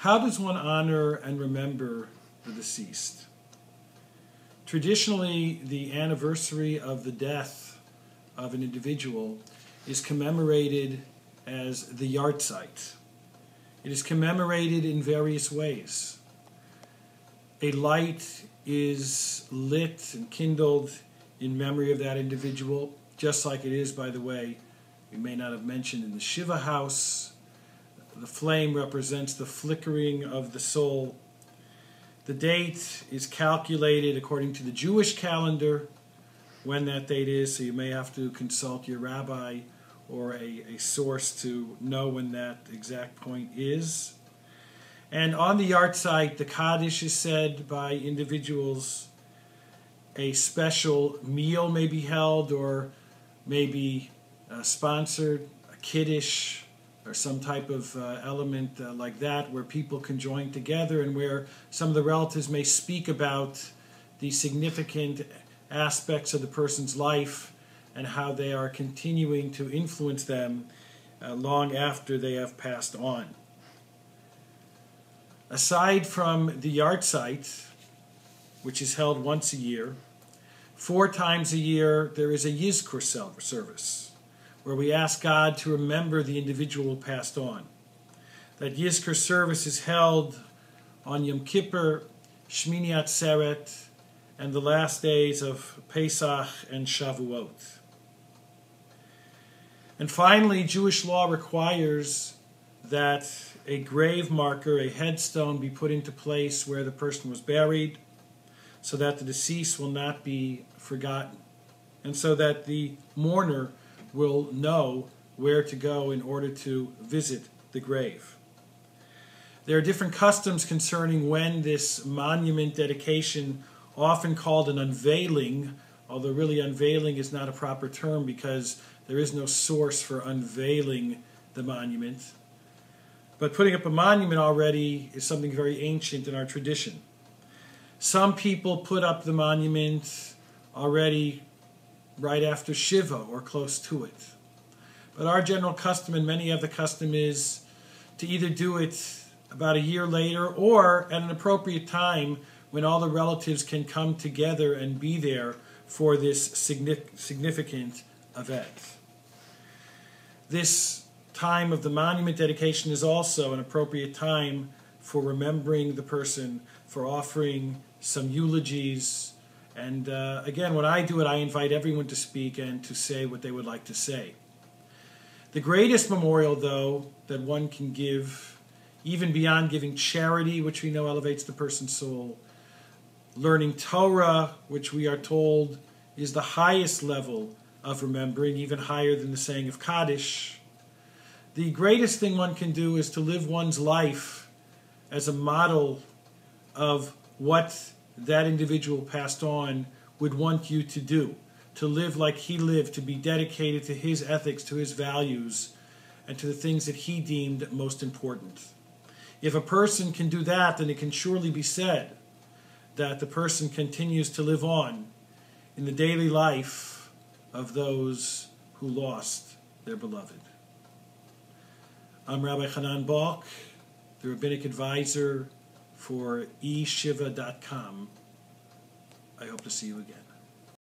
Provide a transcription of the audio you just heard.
How does one honor and remember the deceased? Traditionally, the anniversary of the death of an individual is commemorated as the yahrzeit. It is commemorated in various ways. A light is lit and kindled in memory of that individual, just like it is, by the way, we may not have mentioned in the Shiva house. The flame represents the flickering of the soul. The date is calculated according to the Jewish calendar, when that date is, so you may have to consult your rabbi or a source to know when that exact point is. And on the yahrzeit, the Kaddish is said by individuals. A special meal may be held or may be sponsored, a kiddush, or some type of element like that, where people can join together and where some of the relatives may speak about the significant aspects of the person's life and how they are continuing to influence them long after they have passed on. Aside from the yahrzeit, which is held once a year, 4 times a year there is a yizkur service, where we ask God to remember the individual who passed on. That Yizkur service is held on Yom Kippur, Shmini Atzeret, and the last days of Pesach and Shavuot. And finally, Jewish law requires that a grave marker, a headstone, be put into place where the person was buried, so that the deceased will not be forgotten, and so that the mourner will know where to go in order to visit the grave. There are different customs concerning when this monument dedication, often called an unveiling, although really unveiling is not a proper term because there is no source for unveiling the monument. But putting up a monument already is something very ancient in our tradition. Some people put up the monument already right after Shiva or close to it. But our general custom, and many have the custom, is to either do it about a year later or at an appropriate time when all the relatives can come together and be there for this significant event. This time of the monument dedication is also an appropriate time for remembering the person, for offering some eulogies. And again, when I do it, I invite everyone to speak and to say what they would like to say. The greatest memorial, though, that one can give, even beyond giving charity, which we know elevates the person's soul, learning Torah, which we are told is the highest level of remembering, even higher than the saying of Kaddish. The greatest thing one can do is to live one's life as a model of what that individual passed on would want you to do, to live like he lived, to be dedicated to his ethics, to his values, and to the things that he deemed most important. If a person can do that, then it can surely be said that the person continues to live on in the daily life of those who lost their beloved. I'm Rabbi Hanan Balk, the Rabbinic Advisor for eshiva.com. I hope to see you again.